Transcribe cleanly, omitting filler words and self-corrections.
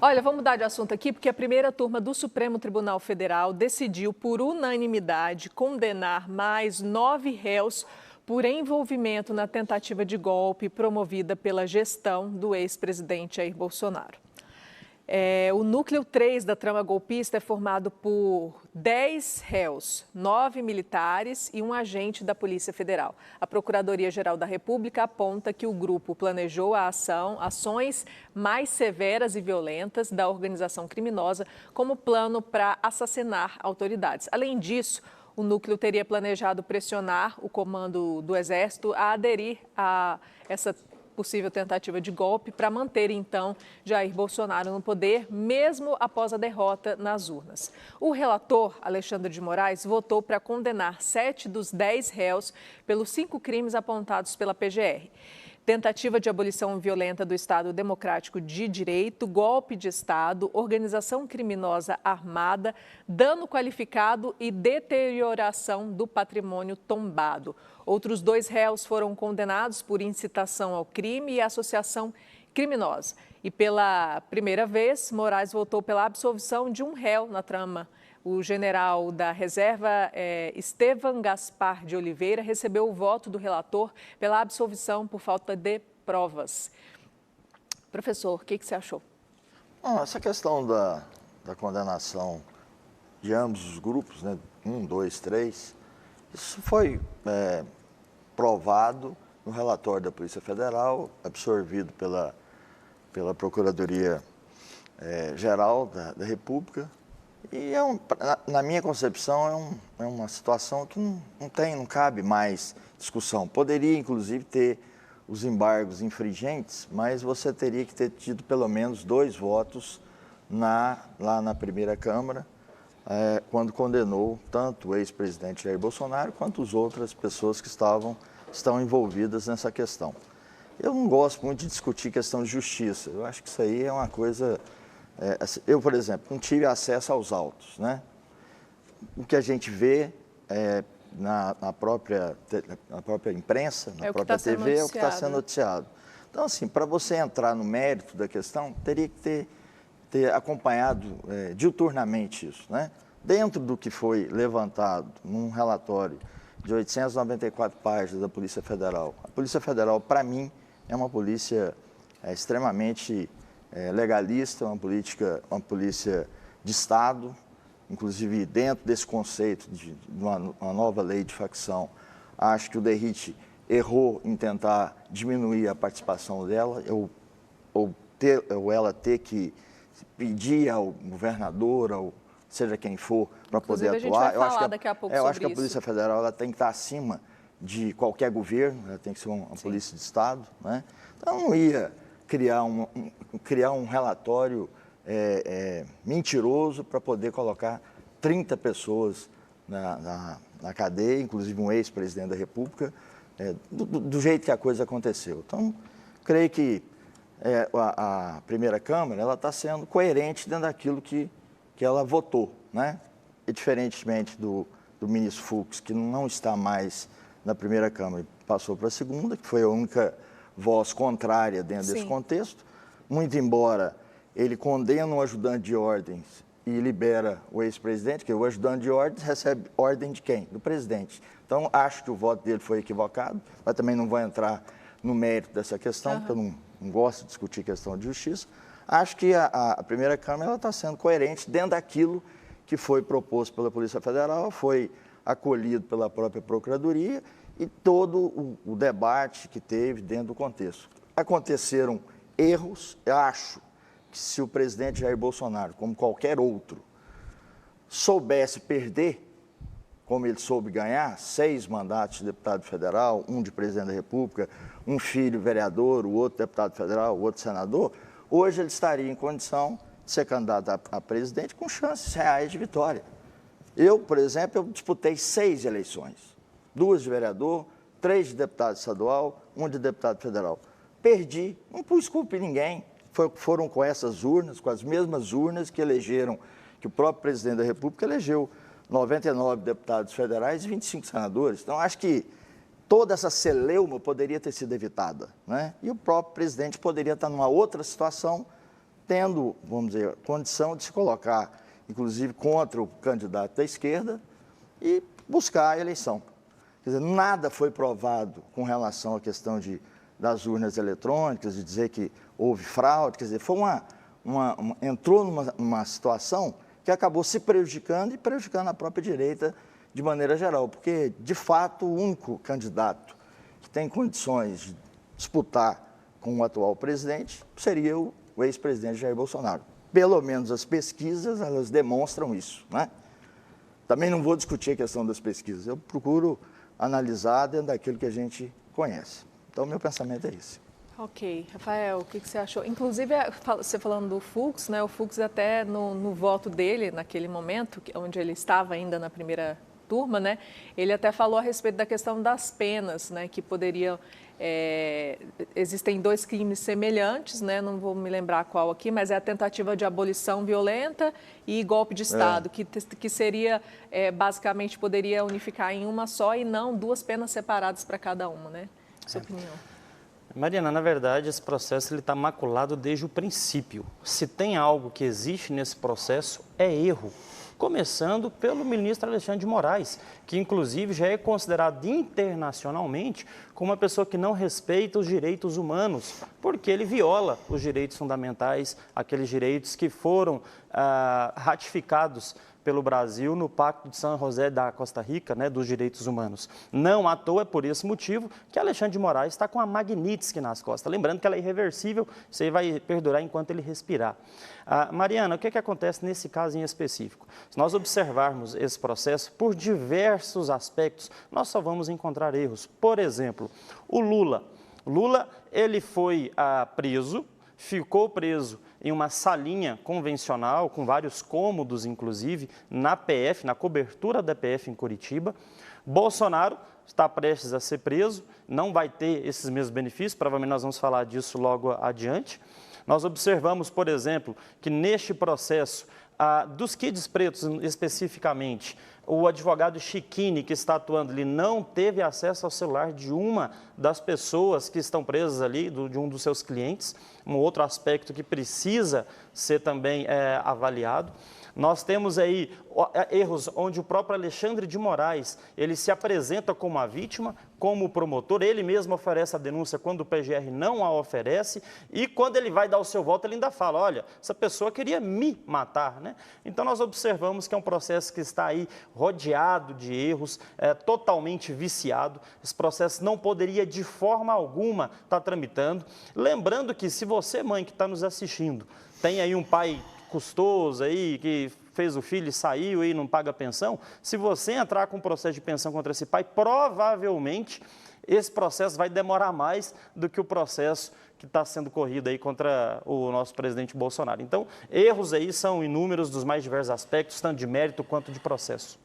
Olha, vamos mudar de assunto aqui, porque a primeira turma do Supremo Tribunal Federal decidiu, por unanimidade, condenar mais 9 réus por envolvimento na tentativa de golpe promovida pela gestão do ex-presidente Jair Bolsonaro. O núcleo 3 da trama golpista é formado por 10 réus, 9 militares e um agente da Polícia Federal. A Procuradoria-Geral da República aponta que o grupo planejou ações mais severas e violentas da organização criminosa como plano para assassinar autoridades. Além disso, o núcleo teria planejado pressionar o comando do Exército a aderir a essa possível tentativa de golpe para manter, então, Jair Bolsonaro no poder, mesmo após a derrota nas urnas. O relator, Alexandre de Moraes, votou para condenar 7 dos 10 réus pelos 5 crimes apontados pela PGR. Tentativa de abolição violenta do Estado Democrático de Direito, golpe de Estado, organização criminosa armada, dano qualificado e deterioração do patrimônio tombado. Outros 2 réus foram condenados por incitação ao crime e associação criminosa. E pela primeira vez, Moraes votou pela absolvição de um réu na trama. O general da reserva, Estevam Gaspar de Oliveira, recebeu o voto do relator pela absolvição por falta de provas. Professor, o que você achou? Essa questão da condenação de ambos os grupos, né, 1, 2, 3, isso foi provado no relatório da Polícia Federal, absorvido pela Procuradoria-Geral da República. E, na minha concepção, é uma situação que não cabe mais discussão. Poderia, inclusive, ter os embargos infringentes, mas você teria que ter tido pelo menos 2 votos lá na primeira Câmara, quando condenou tanto o ex-presidente Jair Bolsonaro quanto as outras pessoas que estão envolvidas nessa questão. Eu não gosto muito de discutir questão de justiça. Eu acho que isso aí é uma coisa... Eu, por exemplo, não tive acesso aos autos, né? O que a gente vê na própria imprensa, na própria TV, é o que está sendo noticiado. Então, assim, para você entrar no mérito da questão, teria que ter acompanhado diuturnamente isso, né? Dentro do que foi levantado num relatório de 894 páginas da Polícia Federal. A Polícia Federal, para mim, é uma polícia extremamente legalista, uma polícia de Estado, inclusive dentro desse conceito de uma nova lei de facção. Acho que o Derrite errou em tentar diminuir a participação dela, ou ela ter que pedir ao governador, ou seja quem for, para poder atuar. Eu acho que a Polícia Federal ela tem que estar acima de qualquer governo, ela tem que ser uma polícia de Estado, né? Então, não ia criar um relatório mentiroso para poder colocar 30 pessoas na cadeia, inclusive um ex-presidente da República, do jeito que a coisa aconteceu. Então, creio que a primeira Câmara está sendo coerente dentro daquilo que ela votou, né? E diferentemente do ministro Fux, que não está mais na primeira Câmara e passou para a segunda, que foi a única voz contrária dentro desse contexto, muito embora ele condena um ajudante de ordens e libera o ex-presidente, que o ajudante de ordens recebe ordem de quem? Do presidente. Então, acho que o voto dele foi equivocado, mas também não vou entrar no mérito dessa questão, porque eu não gosto de discutir questão de justiça. Acho que a primeira Câmara está sendo coerente dentro daquilo que foi proposto pela Polícia Federal, foi acolhido pela própria Procuradoria e todo o debate que teve dentro do contexto. Aconteceram erros, eu acho que se o presidente Jair Bolsonaro, como qualquer outro, soubesse perder, como ele soube ganhar, 6 mandatos de deputado federal, 1 de presidente da República, um filho vereador, o outro deputado federal, o outro senador, hoje ele estaria em condição de ser candidato a presidente com chances reais de vitória. Eu, por exemplo, disputei 6 eleições, 2 de vereador, 3 de deputado estadual, 1 de deputado federal. Perdi, não pus culpa em ninguém. Foram com essas urnas, com as mesmas urnas que elegeram, que o próprio presidente da República elegeu 99 deputados federais e 25 senadores. Então, acho que toda essa celeuma poderia ter sido evitada, né? E o próprio presidente poderia estar numa outra situação tendo, vamos dizer, condição de se colocar, inclusive, contra o candidato da esquerda e buscar a eleição. Quer dizer, nada foi provado com relação à questão das urnas eletrônicas, de dizer que houve fraude, quer dizer, foi entrou numa situação que acabou se prejudicando e prejudicando a própria direita de maneira geral, porque, de fato, o único candidato que tem condições de disputar com o atual presidente seria o ex-presidente Jair Bolsonaro. Pelo menos as pesquisas, elas demonstram isso, né? Também não vou discutir a questão das pesquisas, eu procuro analisar dentro daquilo que a gente conhece. Então, meu pensamento é esse. Ok. Rafael, o que você achou? Inclusive, você falando do Fux, né? O Fux até no voto dele, naquele momento, onde ele estava ainda na primeira turma, né? Ele até falou a respeito da questão das penas, né? Que poderiam... existem 2 crimes semelhantes, né? Não vou me lembrar qual aqui, mas é a tentativa de abolição violenta e golpe de Estado, que seria, basicamente, poderia unificar em uma só e não 2 penas separadas para cada uma, né? Sua opinião. Mariana, na verdade, esse processo está maculado desde o princípio. Se tem algo que existe nesse processo, é erro. Começando pelo ministro Alexandre de Moraes, que inclusive já é considerado internacionalmente como uma pessoa que não respeita os direitos humanos, porque ele viola os direitos fundamentais, aqueles direitos que foram ratificados pelo Brasil no Pacto de São José da Costa Rica, né, dos direitos humanos. Não à toa, é por esse motivo que Alexandre de Moraes está com a Magnitsky nas costas. Lembrando que ela é irreversível, isso aí vai perdurar enquanto ele respirar. Mariana, o que acontece nesse caso em específico? Se nós observarmos esse processo por diversos aspectos, nós só vamos encontrar erros. Por exemplo, o Lula. Ele foi preso, ficou preso em uma salinha convencional, com vários cômodos, inclusive, na PF, na cobertura da PF em Curitiba. Bolsonaro está prestes a ser preso, não vai ter esses mesmos benefícios, provavelmente nós vamos falar disso logo adiante. Nós observamos, por exemplo, que neste processo, dos Kids Pretos especificamente, o advogado Chiquini, que está atuando ali, não teve acesso ao celular de uma das pessoas que estão presas ali, de um dos seus clientes, um outro aspecto que precisa ser também avaliado. Nós temos aí erros onde o próprio Alexandre de Moraes, ele se apresenta como a vítima, como o promotor, ele mesmo oferece a denúncia quando o PGR não a oferece e quando ele vai dar o seu voto, ele ainda fala, olha, essa pessoa queria me matar, né? Então nós observamos que é um processo que está aí rodeado de erros, totalmente viciado, esse processo não poderia de forma alguma estar tramitando. Lembrando que se você, mãe que está nos assistindo, tem aí um pai custoso aí, que fez o filho e saiu e não paga pensão, se você entrar com um processo de pensão contra esse pai, provavelmente esse processo vai demorar mais do que o processo que está sendo corrido aí contra o nosso presidente Bolsonaro. Então, erros aí são inúmeros dos mais diversos aspectos, tanto de mérito quanto de processo.